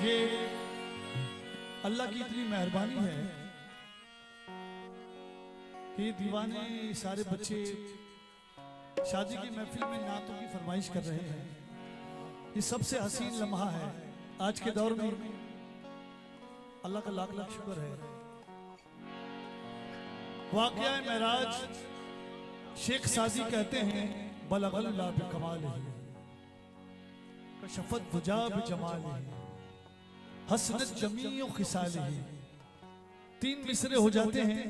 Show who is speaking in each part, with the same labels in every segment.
Speaker 1: ये अल्लाह की इतनी मेहरबानी है कि दीवाने सारे बच्चे शादी की महफिल में नातों की फरमाइश कर रहे हैं। ये सबसे हसीन लम्हा है आज के दौर में। अल्लाह का लाख लाख शुक्र है। वाक़या महराज शेख सादी कहते हैं बलगल ला बिकमाल कशफत दुजा बिजमाल हसनत जमीउ खिसाल। तीन मिसरे हो जाते हैं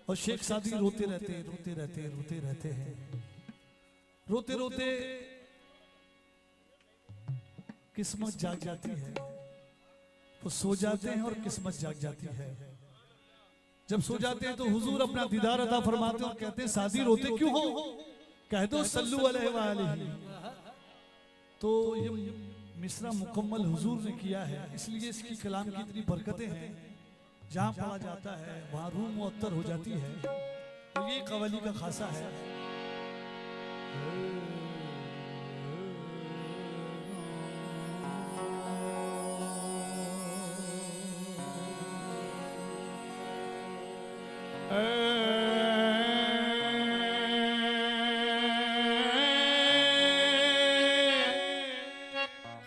Speaker 1: और शेख सादी रोते रहते हैं। रोते रोते किस्मत जाग जाती है। वो सो जाते हैं और किस्मत जाग जाती है। जब सो जाते हैं तो हुजूर अपना दीदार अता फरमाते हैं और कहते हैं सादी रोते क्यों हो, कह दो सल्लु अलैहि व अलैहि। तो ये मिसरा मुकम्मल हुजूर ने किया है, इसलिए इसकी कलाम की इतनी बरकतें हैं। जहाँ पढ़ा जाता है वहाँ रूह मुअत्तर हो जाती है। तो ये कव्वाली का खासा है।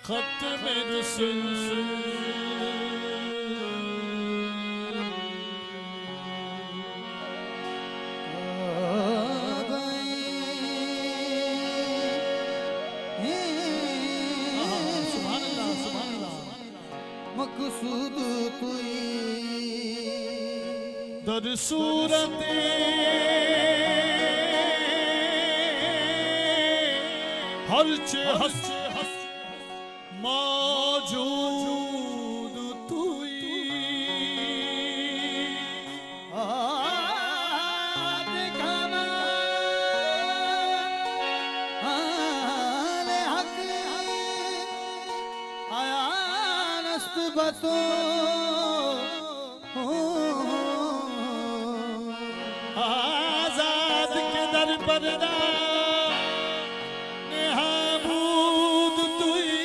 Speaker 1: खत्म रसूल
Speaker 2: मकसूद तुई
Speaker 1: दर सूरते हर्च हस मौजूद तुई
Speaker 2: बतो
Speaker 1: आजाद के दर पर नेहाबूद तुई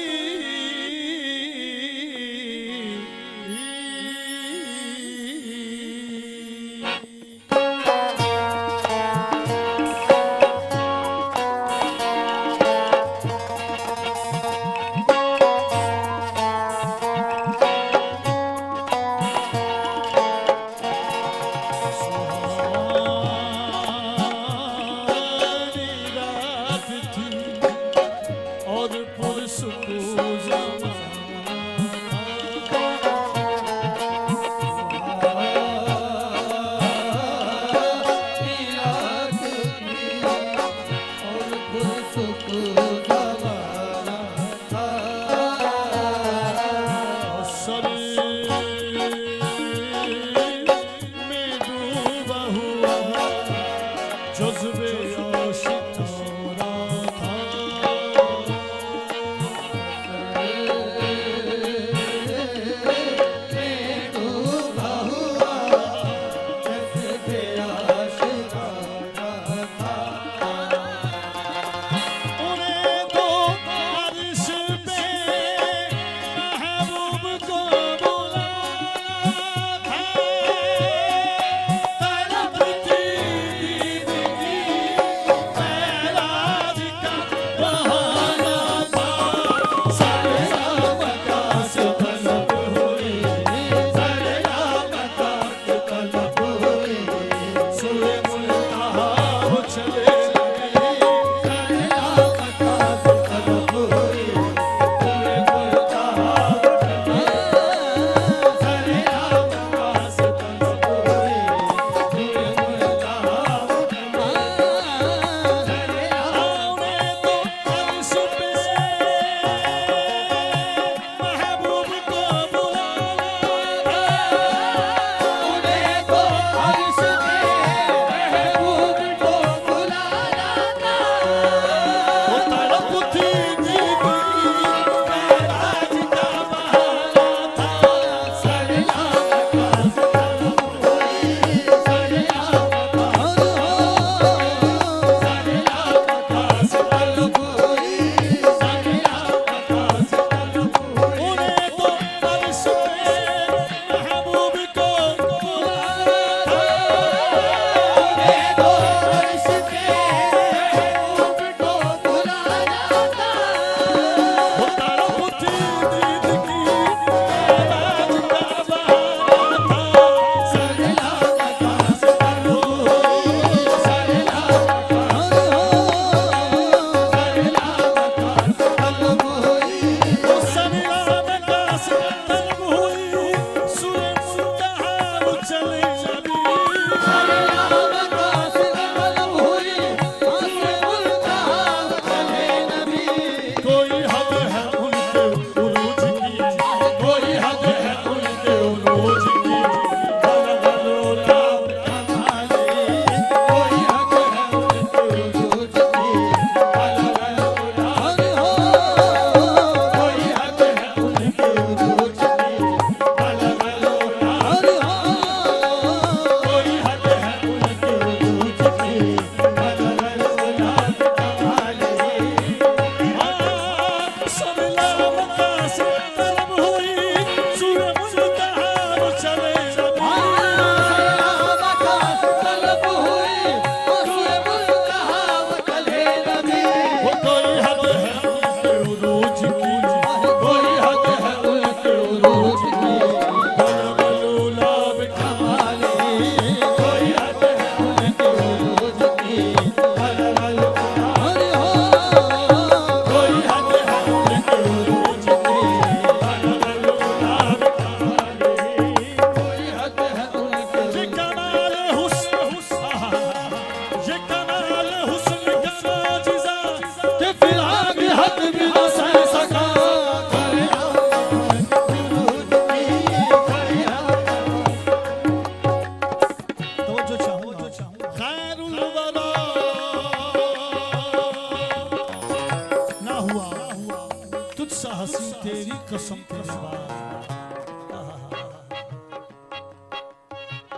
Speaker 1: कमाल हुस्न का मोजिज़ा के फिराक हद भी न सह सका। हंसी तेरी कसम तेरी बात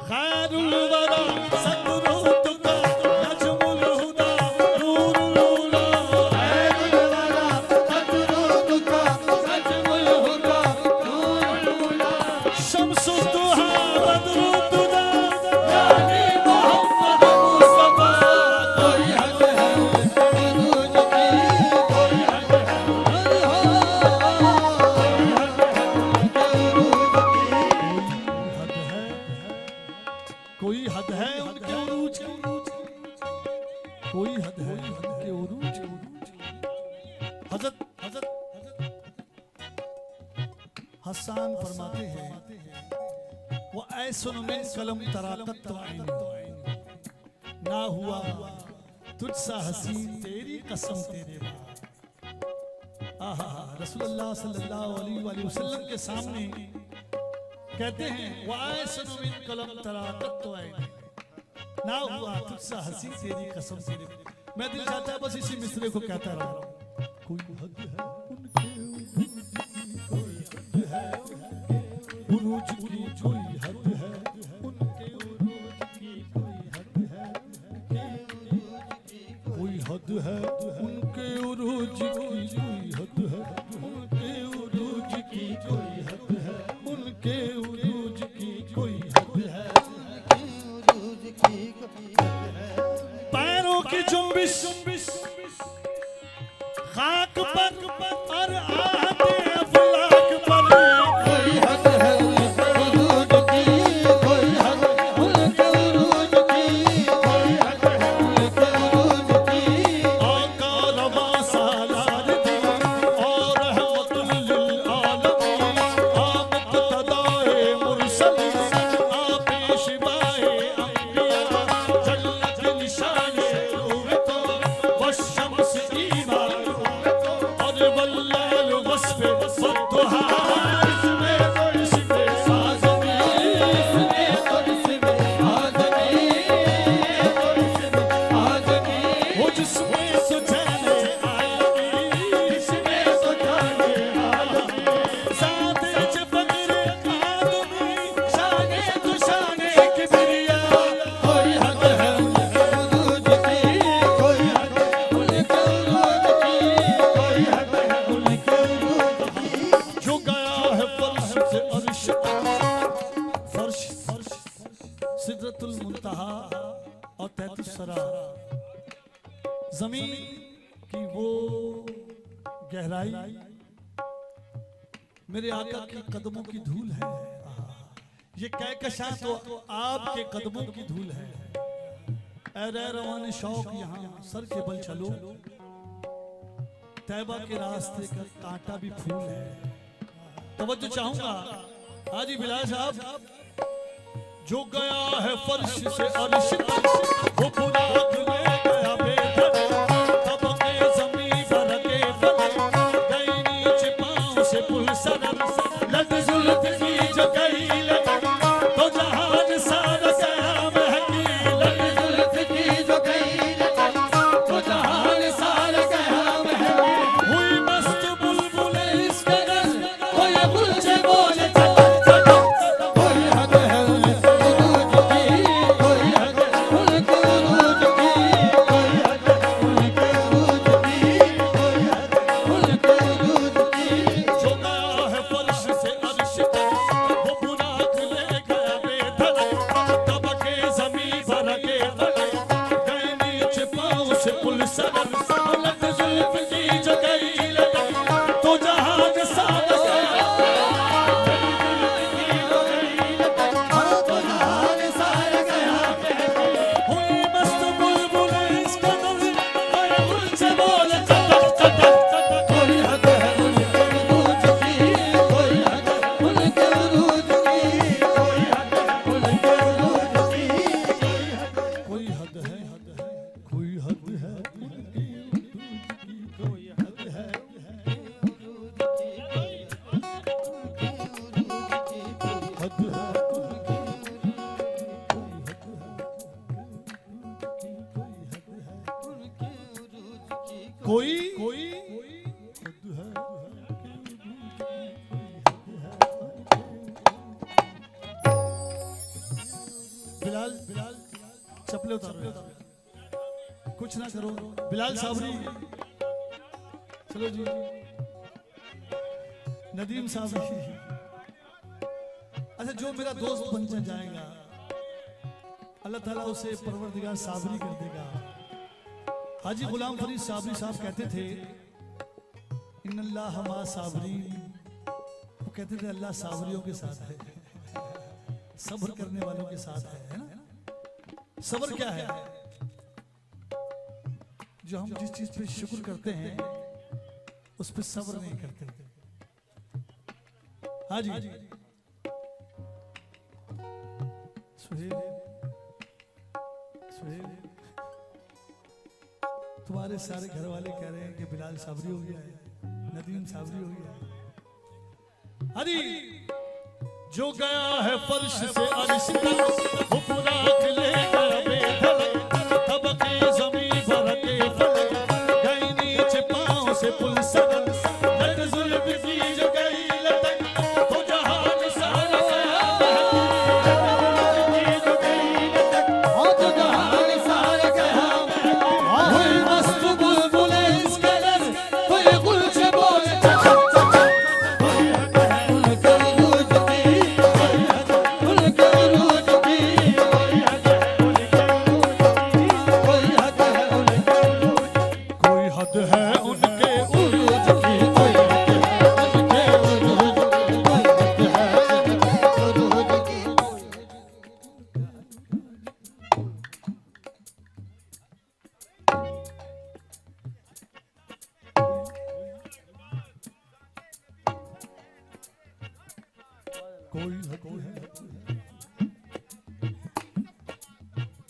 Speaker 1: खैरुल वरा सदरुत का नजमुल हुदा नूरुल उला खैरुल वरा सदरुत का नजमुल हुदा नूरुल उला शम्सुद दुहा बदरुद दुदा यानी मोहम्मद मुस्तफा कोई हद है उरूज की कोई हद कोई हद है उनके उरूज की, कोई हद है उनके उरूज की। हज़रत हसन फरमाते हैं वो ऐसन में कलम तराकत तो ना हुआ तुझसा हसीन तेरी कसम तेरे बाद। आहा रसूलुल्लाह सल्लल्लाहु अलैहि वसल्लम के सामने कहते हैं वायसन मिन कलम तराकत तो ना हुआ तुझसा हंसी तेरी कसम तेरे। मैं दिल चाहता है बस इसी मिसरे को कहता रहूं। कोई हद है उनके उरूज की, कोई हद है उनके उरूज की, कोई हद है उनके उरूज की, कोई हद है उनके उरूज की, कोई हद है उनके उरूज की, कोई हद है उरूज की, पैरों की जुम्बिश खाक पर और आते अफलाक पर, कोई हद है उरूज की, कोई हद उनके उरूज की, कोई हद है उनके उरूज की। आका रवा सालार दी और रहमतुल लिल आलमीन आप तदाए मुरसल आप शिवाए अंबिया जल्लत निशान रूह तो वशम्स ईमान और वल्लाल वस्फ फतहा इसमें तो इसमें साजनी इसमें तो इसमें आजनी तो इसमें आजनी वो जिसमें सुजाने आलमी इसमें सुजाने आलमी साथे च फक्र आदमी शाने तो शाने किबरिया। कोई हद है उरूज की, कोई हद है उनके उरूज की, कोई हद है उनके उरूज की। जो गया है फर्श से अर्श फर्श सिदरतुल मुंतहा और 33 सरा जमीन की वो गहराई मेरे आका के कदमों की धूल है। ये कहकशां तो आपके कदमों की धूल है। ऐ रवाने शौक यहाँ सर के बल चलो, तैबा के रास्ते का कांटा भी फूल है। तवज्जो चाहूंगा हाजी बिलाल साहब। जो गया है फर्श से अर्श वो बुराक ले गया बेधर, तब के ज़मीं पर के फल गई नीचे पाँव से पुल सनम लद जुल्फ की जो गई लग तो जहान सारा सयाम है की लद जुल्फ की जो गई लग तो जहान सारा सयाम है हुई मस्त बुलबुल इस कदर कोई बुलचे बोले कोई हद है उरूज की, कोई हद है उनके उरूज की, कोई हद है उनके उरूज की, कोई हद है उनके उरूज की। जो गया है फर्श से अर्श तक वो बुराक ले गया बेधड़क, तब के ज़मीं पर के फलक गए नीचे पाँव से पुल सनम लद जुल्फ की जो गई लग तो जहान सारा हुई मस्त बुलबुल इस कदर कोई बुलचे बोले कोई हद है उनके उरूज की, कोई हद है उनके उरूज की, कोई हद है उनके उरूज की, कोई हद है कोई कोई बिलाल बिलाल चपले उतारो, कुछ ना करो। बिलाल साबरी, चलो जी। नदीम साबरी, अच्छा जो मेरा दोस्त बन जाएगा अल्लाह ताला उसे परवरदिगार साबरी कर देगा। हाजी गुलाम फरीद साबरी साहब कहते थे इन्नल्लाह मा साबरी, वो कहते थे अल्लाह साबरियों के साथ है, सब्र करने वालों के साथ है ना। सब्र क्या है? जो हम जिस चीज पे शुक्र करते हैं उस पे सब्र नहीं करते। हाँ जी सुहेल, सुहेल तुम्हारे सारे घर वाले कह रहे हैं कि बिलाल साबरी हो गया है, नदीम साबरी हो गया है। हरी जो गया है फर्श से अर्श तक, वो पूरा लेगा बेधड़क, तबके ज़मीं भर के फलक, गई नीचे पाँव से पुल सनक, लट जुल्फ की जो गई लटक, वो जहान सारा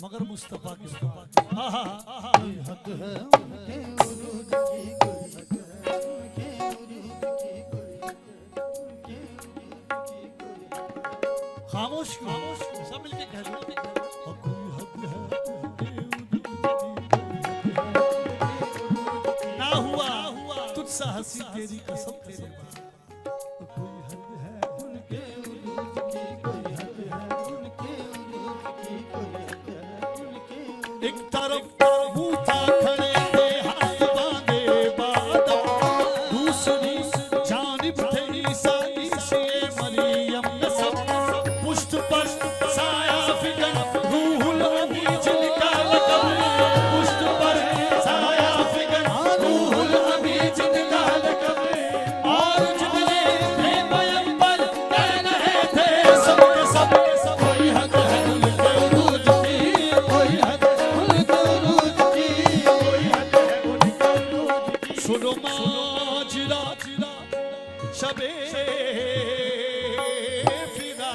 Speaker 1: मगर मुस्तफा की हक है। खामोश खामोश सब मिलके कह दो कोई हक है ना हुआ तुझसा हंसी तेरी कसम तेरे बाप, कोई हक है उनके उरूज की, कोई हक है उनके उरूज की, कोई हक है उनके। एक तरफ बूथा खड़े थे हाथ बांधे बादम, दूसरी जानिब थे ईसा ईसे मरियम नसब, पुष्ट पर साया फिगर रूहुल अमी जिनका लक़ब, पुष्ट पर साया फिगर रूहुल अमी जिनका लक़ब, और जितने थे पैगंबर कह रहे थे सबके सब कोई हक है उनके उरूज की, कोई हक है उनके उरूज की, कोई हक है उनके उरूज की। सुनो माजरा शबे फिदा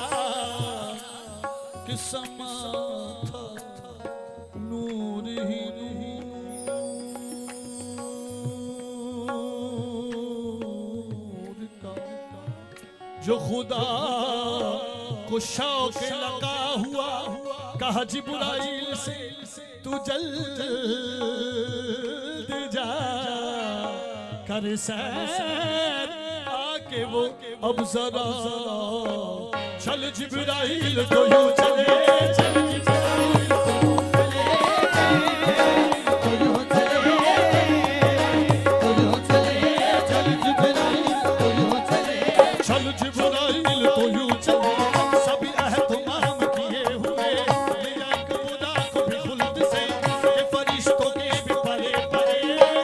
Speaker 1: कि समा था नूर ही नूर का, जो खुदा को शौक लगा हुआ, कहा जिब्राइल से तू जल्द जा कर सैर, आके वो अब जरा चल जिब्राइल तो यूं चले, चल जिब्राइल तो यूं चले, तो यूं चले, तो यूं चले, चल जिब्राइल तो यूं चले, चल जिब्राइल तो यूं चले। सभी अहतमाम किए हुए लिया खुदा को भी खुल्द से, ये फरिश्तों के भी परे परे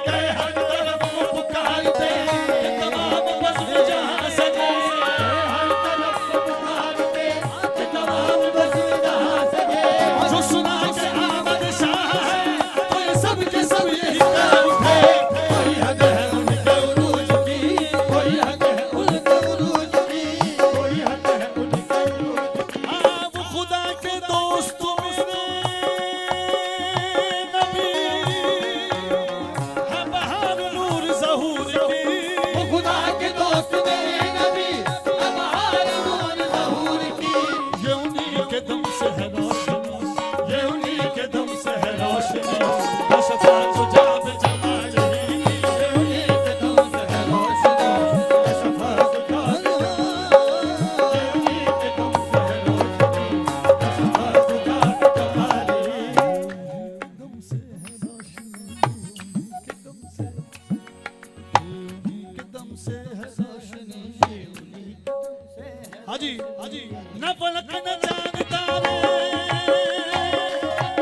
Speaker 1: गए हर तरफ वो पुकारते, ये तमाम बज़्म जहां सजे, हर तरफ वो पुकारते, ये तमाम बज़्म जहां सजे। जो सुना के आमद शाह है तो ये सब के सब यही कह उठे, कोई हद है उनके उरूज की, कोई हद है उनके उरूज की, कोई हद है उनके उरूज की। वो खुदा के दोस्त मेरे नबी है बहार नूर ज़हूर की, वो खुदा के दोस्त मेरे नबी है बहार नूर ज़हूर की। ये उन्हीं के दम से है रोशनी, ये उन्हीं के दम से है रोशनी, वो शफ़ाअत जा न पलक न चांद तारे,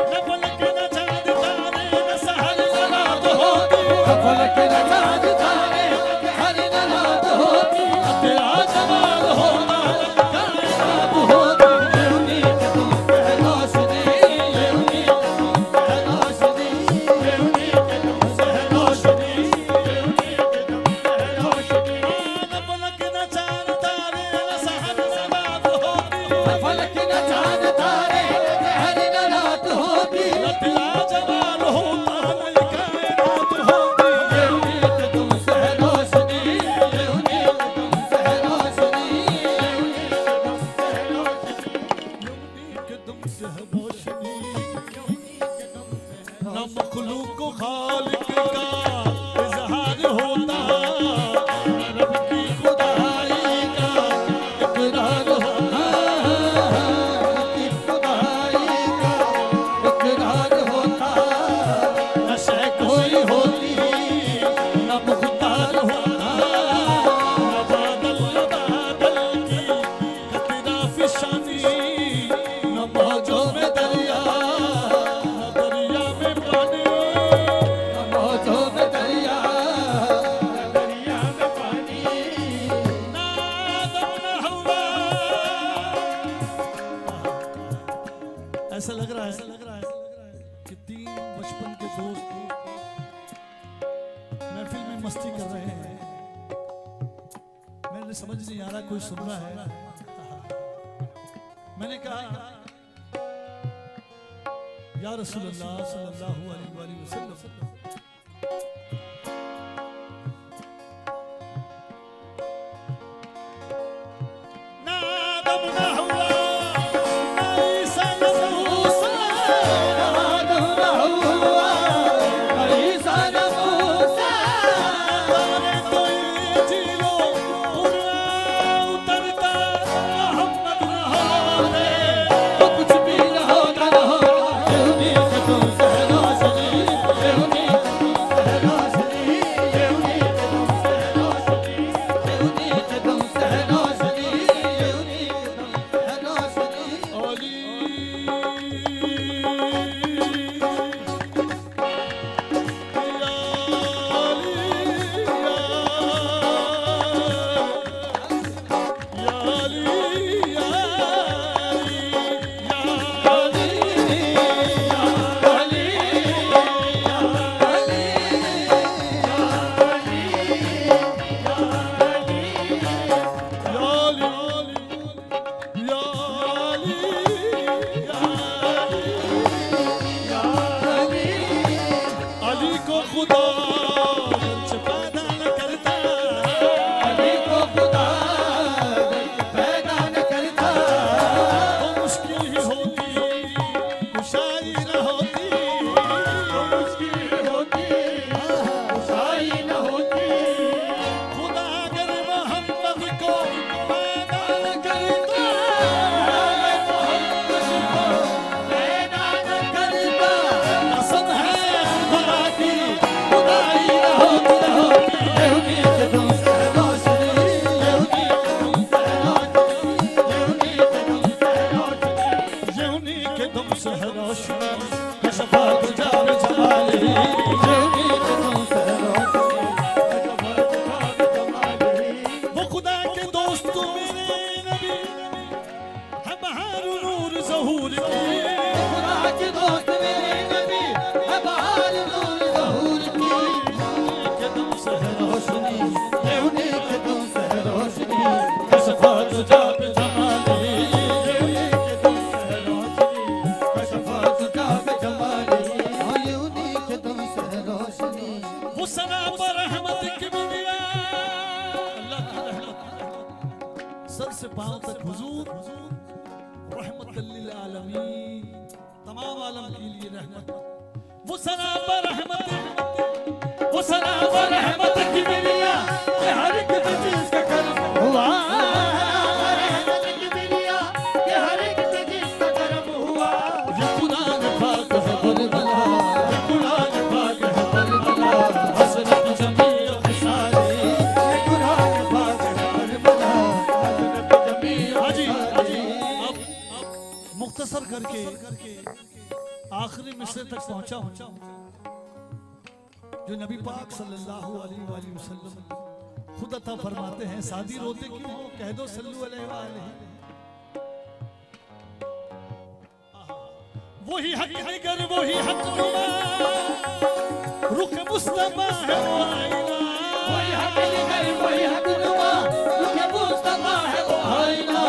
Speaker 1: न पलक न चांद तारे, न सहर न रात होती,
Speaker 2: न पलक न चांद तारे, हर न रात होती,
Speaker 1: तेरा जमाल होता
Speaker 2: कायनात होती। ये उम्मीद तुम पे रोशनी, ये उम्मीद तुम पे रोशनी, ये उम्मीद तुम पे रोशनी, ये उम्मीद तुम पे रोशनी।
Speaker 1: न पलक न चांद तारे, न सहर न रात होती,
Speaker 2: न पलक न चांद तारे, हर न रात होती,
Speaker 1: तेरा जमाल होता कायनात होती।
Speaker 2: ये उम्मीद तुम से रोशनी, ये उम्मीद तुम से रोशनी, ये उम्मीद तुम से रोशनी।
Speaker 1: कि तुमसे है रोशनी, न मखलूक को खालिक का इजहार होता, रब की खुदाई का
Speaker 2: इकरार होता, कि खुदाई का इकरार होता।
Speaker 1: न शय कोई होती, न मुख्तार होता, न बादल की तेरा फिशानी, न मौजों में दरिया, न दरिया में पानी,
Speaker 2: मौजों में दरिया, दरिया में पानी।
Speaker 1: ना आदम न हवा। ऐसा लग रहा है कि तीन बचपन के दोस्त महफिल में मस्ती कर रहे हैं। मैंने समझ नहीं आ रहा कोई सुन रहा है। मैंने कहा या रसूलल्लाह सल्लल्लाहु अलैहि वसल्लम, ना आदम न हवा, ना ईसा न मूसा,
Speaker 2: आदम न हुआ, ईसा न मूसा,
Speaker 1: तारे तो इंजीलो कुरान उतरता, मोहम्मद न होते,
Speaker 2: तो कुछ भी न होता न होता। ये उम्मीद तुम से रोशनी, ये उम्मीद तुम से रोशनी, ये उम्मीद तुम से रोशनी, ये उम्मीद तुम से रोशनी, ये उम्मीद तुम से रोशनी।
Speaker 1: अली या अली, या अली को खुदा पैदा न करता,
Speaker 2: अली को खुदा पैदा न करता,
Speaker 1: तो मुश्किल ही होती, कुशाई न होती,
Speaker 2: तो मुश्किल होती, कुशाई न होती।
Speaker 1: खुदा अगर मोहम्मद को पैदा न करता,
Speaker 2: पैदा न करता,
Speaker 1: कसम है खुदा की,
Speaker 2: खुदाई न होती, न होती। ये उम्मीद तुम से रोशनी, ये उम्मीद तुम से रोशनी, ये उम्मीद तुम से रोशनी।
Speaker 1: ये उन्हीं के दम से है रोशनी, कि शफाअत जाम जमाली,
Speaker 2: ये उम्मीद तुम से रोशनी, शफाअत जाम जमाली।
Speaker 1: वो खुदा के दोस्त मेरे नबी है बहार नूर ज़हूर की,
Speaker 2: खुदा के दोस्त मेरे नबी है बहार नूर ज़हूर की।
Speaker 1: के दम से है
Speaker 2: रोशनी, ये उन्हीं के तुम से रोशनी,
Speaker 1: कि शफाअत जाम जमाली,
Speaker 2: ये उन्हीं के तुम से रोशनी, शफाअत जाम जमाली। हाँ, ये उन्हीं के तुम से रोशनी।
Speaker 1: वो सना पर रहमत की मिलिया, अल्लाह की रहमत सर से पांव तक हुजूर रहमतुल लिल आलमीन, तमाम आलम के लिए रहमत। वो सना पर रहमत, वो सना पर रहमत की मिलिया,
Speaker 2: ये हर एक चीज का कर्म हुआ, रहमत की मिलिया, ये हर एक चीज का कर्म हुआ।
Speaker 1: ये कुरान पाक है
Speaker 2: बुलबुला,
Speaker 1: ये कुरान पाक है
Speaker 2: बुलबुला,
Speaker 1: हसरत जमी खिसारी,
Speaker 2: ये कुरान पाक है बुलबुला, हज़रत जमील
Speaker 1: हाजी
Speaker 2: सारी।
Speaker 1: तक पहुंचा हूं जो नबी पाक सल्लल्लाहु अलैहि वसल्लम खुद अता फरमाते हैं, सादी रोते क्यों हो, कह दो सल्लल्लाहु अलैहि वसल्लम। वही हक निगर वही हक नुमा, रुख मुस्तफा है वो आईना।
Speaker 2: वही हक निगर वही हक नुमा, रुख मुस्तफा है वो आईना।